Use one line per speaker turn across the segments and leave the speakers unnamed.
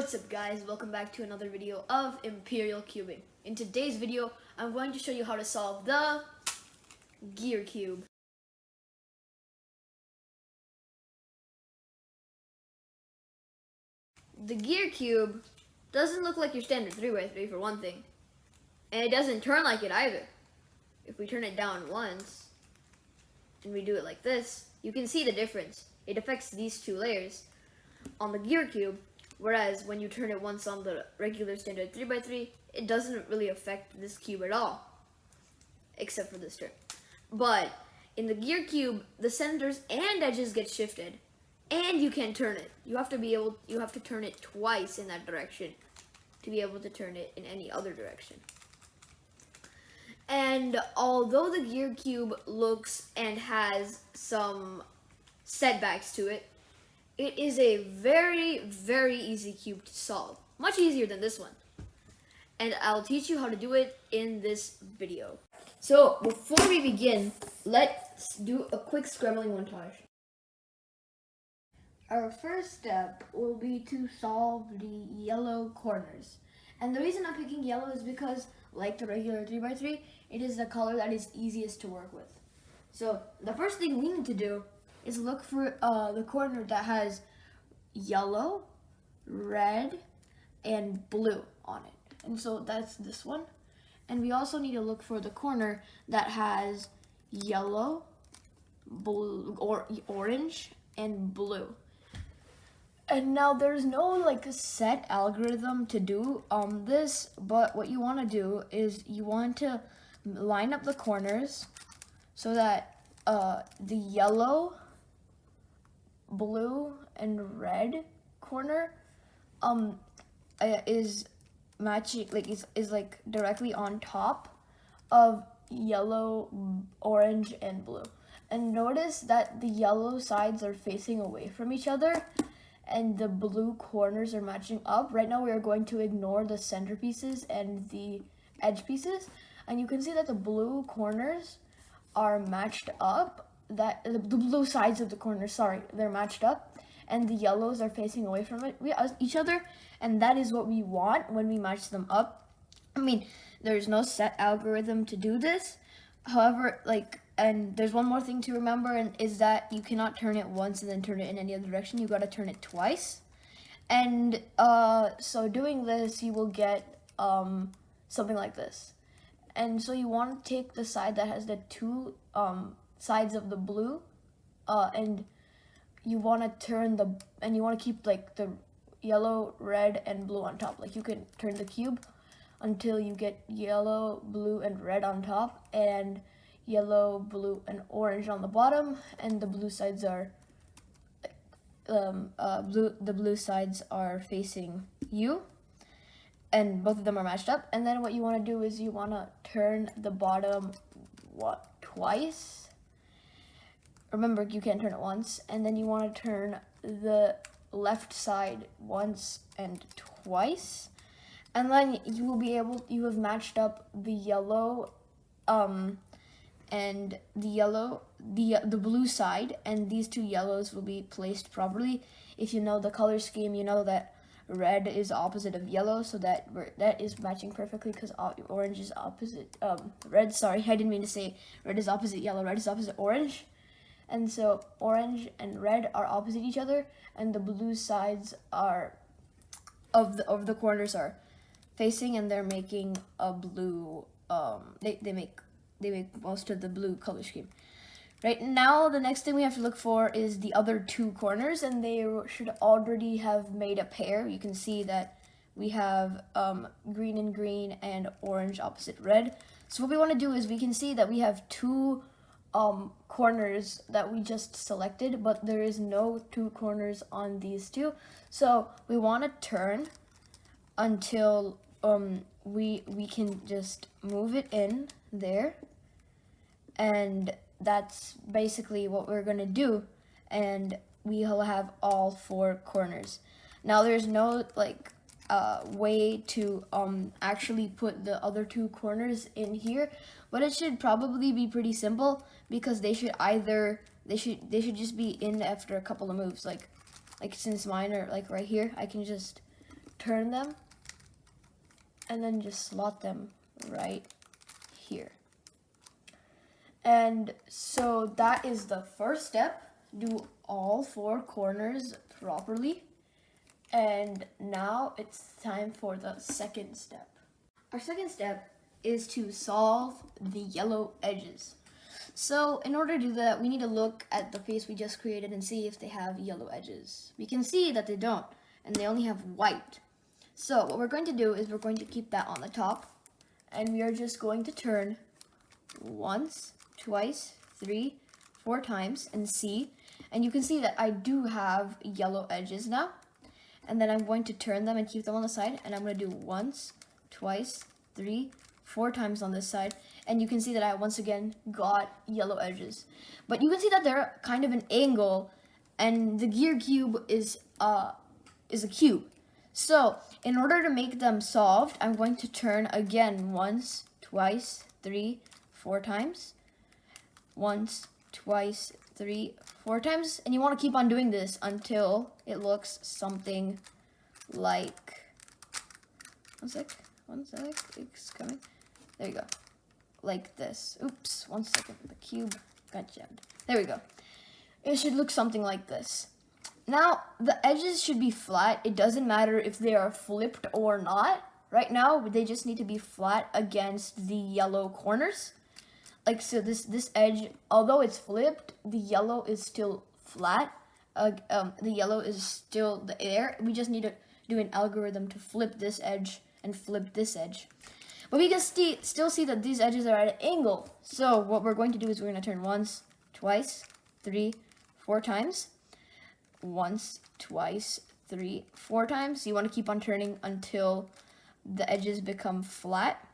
What's up guys, welcome back to another video of Imperial Cubing. In today's video, I'm going to show you how to solve the gear cube. The gear cube doesn't look like your standard 3x3 for one thing, and it doesn't turn like it either. If we turn it down once, and we do it like this, you can see the difference. It affects these two layers on the gear cube. Whereas when you turn it once on the regular standard 3x3, it doesn't really affect this cube at all, except for this turn. But in the gear cube, the centers and edges get shifted, and you can turn it. You have to turn it twice in that direction to be able to turn it in any other direction. And although the gear cube looks and has some setbacks to it, it is a very, very easy cube to solve. Much easier than this one. And I'll teach you how to do it in this video. So, before we begin, let's do a quick scrambling montage. Our first step will be to solve the yellow corners. And the reason I'm picking yellow is because, like the regular 3x3, it is the color that is easiest to work with. So, the first thing we need to do is look for the corner that has yellow, red, and blue on it. And so that's this one. And we also need to look for the corner that has yellow, blue, or orange, and blue. And now there's no like set algorithm to do this, but what you want to do is you want to line up the corners so that the yellow, blue, and red corner is matching, like is like directly on top of yellow, orange, and blue. And notice that the yellow sides are facing away from each other and the blue corners are matching up. Right now we are going to ignore the center pieces and the edge pieces, and you can see that the blue corners are matched up. That the blue sides of the corners, they're matched up, and the yellows are facing away from each other, and that is what we want when we match them up. I mean, there's no set algorithm to do this. However, and there's one more thing to remember, and is that you cannot turn it once and then turn it in any other direction. You gotta turn it twice. And so doing this, you will get something like this. And so you want to take the side that has the two sides of the blue, and you want to keep like the yellow, red, and blue on top. Like you can turn the cube until you get yellow, blue, and red on top, and yellow, blue, and orange on the bottom, and the blue sides are the blue sides are facing you, and both of them are matched up. And then what you want to do is you want to turn the bottom twice. Remember, you can't turn it once. And then you want to turn the left side once and twice. And then you have matched up the yellow and the blue side, and these two yellows will be placed properly. If you know the color scheme, you know that red is opposite of yellow, so that is matching perfectly because orange is opposite red. Sorry, I didn't mean to say red is opposite yellow. Red is opposite orange. And so orange and red are opposite each other, and the blue sides are of the corners are facing, and they're making a blue. They make most of the blue color scheme. Right now, the next thing we have to look for is the other two corners, and they should already have made a pair. You can see that we have green and green and orange opposite red. So what we want to do is we can see that we have two corners that we just selected, but there is no two corners on these two. So we want to turn until we can just move it in there, and that's basically what we're gonna do, and we'll have all four corners. Now there's no way to actually put the other two corners in here, but it should probably be pretty simple because they should just be in after a couple of moves. Like since mine are like right here, I can just turn them, and then just slot them right here. And so that is the first step. Do all 4 corners properly. And now it's time for the second step. Our second step is to solve the yellow edges. So in order to do that, we need to look at the face we just created and see if they have yellow edges. We can see that they don't, and they only have white. So what we're going to do is we're going to keep that on the top, and we are just going to turn once, twice, 3, 4 times and see. And you can see that I do have yellow edges now. And then I'm going to turn them and keep them on the side, and I'm going to do once, twice, 3, 4 times on this side, and you can see that I once again got yellow edges. But you can see that they're kind of an angle, and the gear cube is a cube. So in order to make them solved, I'm going to turn again once, twice, 3, 4 times. Once, twice, 3, 4 times, and you want to keep on doing this until it looks something like, one sec, it's coming. There you go, like this. Oops, 1 second, the cube got jammed. There we go. It should look something like this. Now, the edges should be flat. It doesn't matter if they are flipped or not. Right now, they just need to be flat against the yellow corners. Like so, this edge, although it's flipped, the yellow is still flat. The yellow is still there. We just need to do an algorithm to flip this edge and flip this edge. But we can still see that these edges are at an angle. So what we're going to do is we're going to turn once, twice, 3, 4 times. Once, twice, 3, 4 times. So you want to keep on turning until the edges become flat.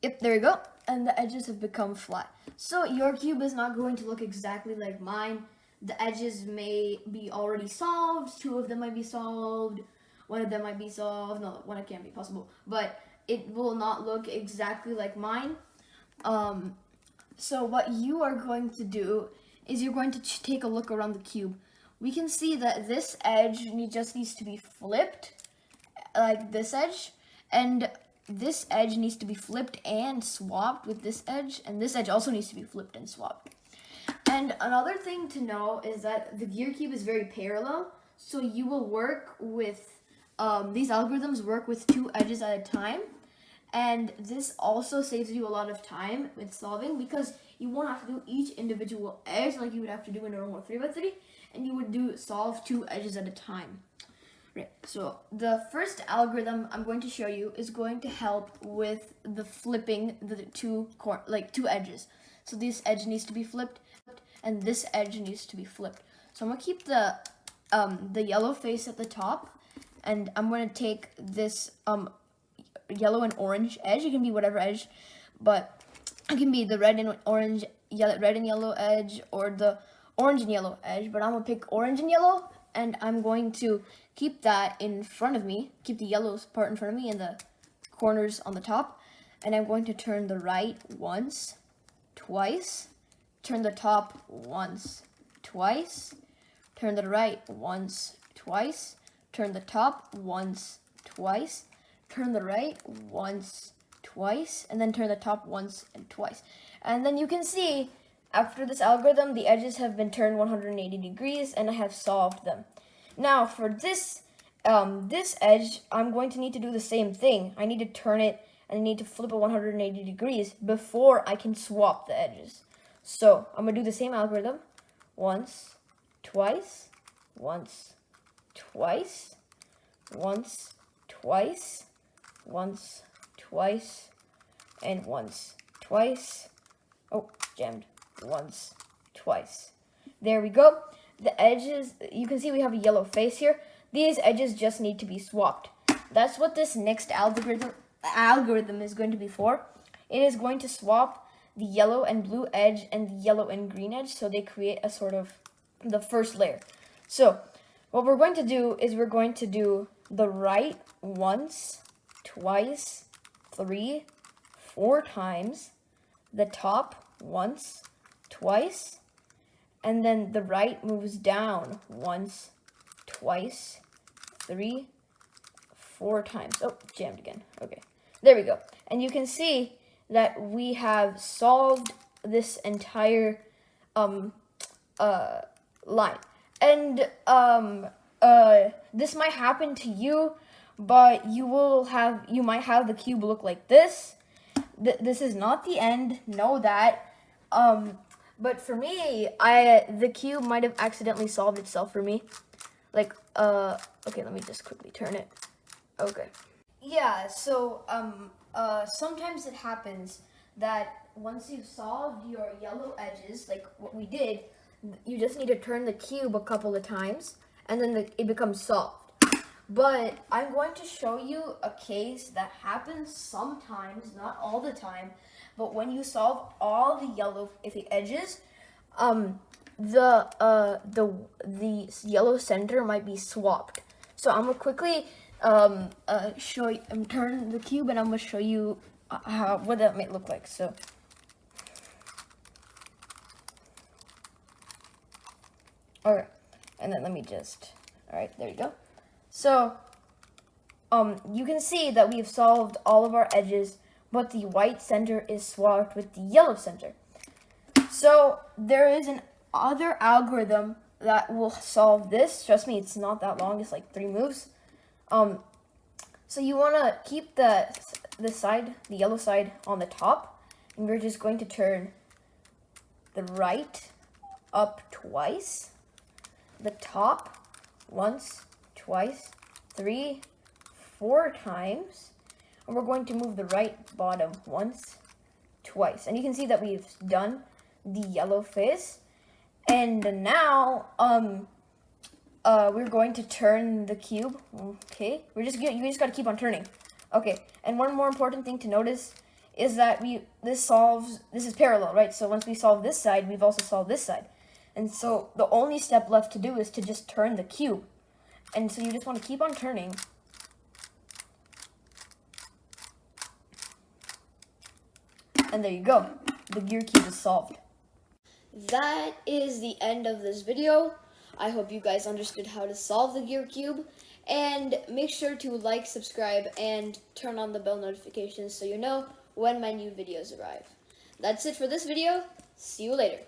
Yep, there you go. And the edges have become flat. So your cube is not going to look exactly like mine. The edges may be already solved. 2 of them might be solved. 1 of them might be solved. No, 1 can't be possible. But it will not look exactly like mine. So what you are going to do is you're going to take a look around the cube. We can see that this edge just needs to be flipped, like this edge. And this edge needs to be flipped and swapped with this edge, and this edge also needs to be flipped and swapped. And another thing to know is that the gear cube is very parallel, so you will work with, these algorithms work with 2 edges at a time, and this also saves you a lot of time with solving because you won't have to do each individual edge like you would have to do in a normal 3x3, and you would solve 2 edges at a time. Right, so the first algorithm I'm going to show you is going to help with the flipping the 2 edges. So this edge needs to be flipped, and this edge needs to be flipped. So I'm gonna keep the yellow face at the top, and I'm gonna take this yellow and orange edge. It can be whatever edge, but it can be the red and orange, red and yellow edge, or the orange and yellow edge. But I'm gonna pick orange and yellow, and I'm going to keep that in front of me, keep the yellow part in front of me and the corners on the top. And I'm going to turn the right once, twice, turn the top once, twice, turn the right once, twice, turn the top once, twice, turn the right once, twice, and then turn the top once and twice. And then you can see after this algorithm, the edges have been turned 180 degrees, and I have solved them. Now, for this edge, I'm going to need to do the same thing. I need to turn it, and I need to flip it 180 degrees before I can swap the edges. So, I'm going to do the same algorithm. Once, twice, once, twice, once, twice, once, twice, and once, twice. Oh, jammed. Once, twice. There we go. The edges, you can see we have a yellow face here. These edges just need to be swapped. That's what this next algorithm is going to be for. It is going to swap the yellow and blue edge and the yellow and green edge, so they create a sort of the first layer. So what we're going to do is we're going to do the right once, twice, 3, 4 times, the top once, twice, and then the right moves down once, twice, 3, 4 times. Oh, jammed again. Okay, there we go. And you can see that we have solved this entire line. And this might happen to you, but you might have the cube look like this. This is not the end, know that. But for me, the cube might have accidentally solved itself for me. Like, okay, let me just quickly turn it. Okay. Yeah, so, sometimes it happens that once you've solved your yellow edges, like what we did, you just need to turn the cube a couple of times, and then it becomes solved. But I'm going to show you a case that happens sometimes, not all the time, but when you solve all the yellow iffy edges, the yellow center might be swapped. So I'm gonna quickly show you, turn the cube, and I'm gonna show you what that might look like. So. Alright, and then let me just, alright, there you go. So, you can see that we've solved all of our edges, but the white center is swapped with the yellow center. So, there is an other algorithm that will solve this. Trust me, it's not that long, it's like 3 moves. So you want to keep the yellow side on the top, and we're just going to turn the right up twice, the top once, twice, 3, 4 times, and we're going to move the right bottom once, twice. And you can see that we've done the yellow face, and now we're going to turn the cube. Okay, you just got to keep on turning. Okay, and one more important thing to notice is that this is parallel, right? So once we solve this side, we've also solved this side. And so the only step left to do is to just turn the cube. And so you just want to keep on turning. And there you go. The gear cube is solved. That is the end of this video. I hope you guys understood how to solve the gear cube. And make sure to like, subscribe, and turn on the bell notifications so you know when my new videos arrive. That's it for this video. See you later.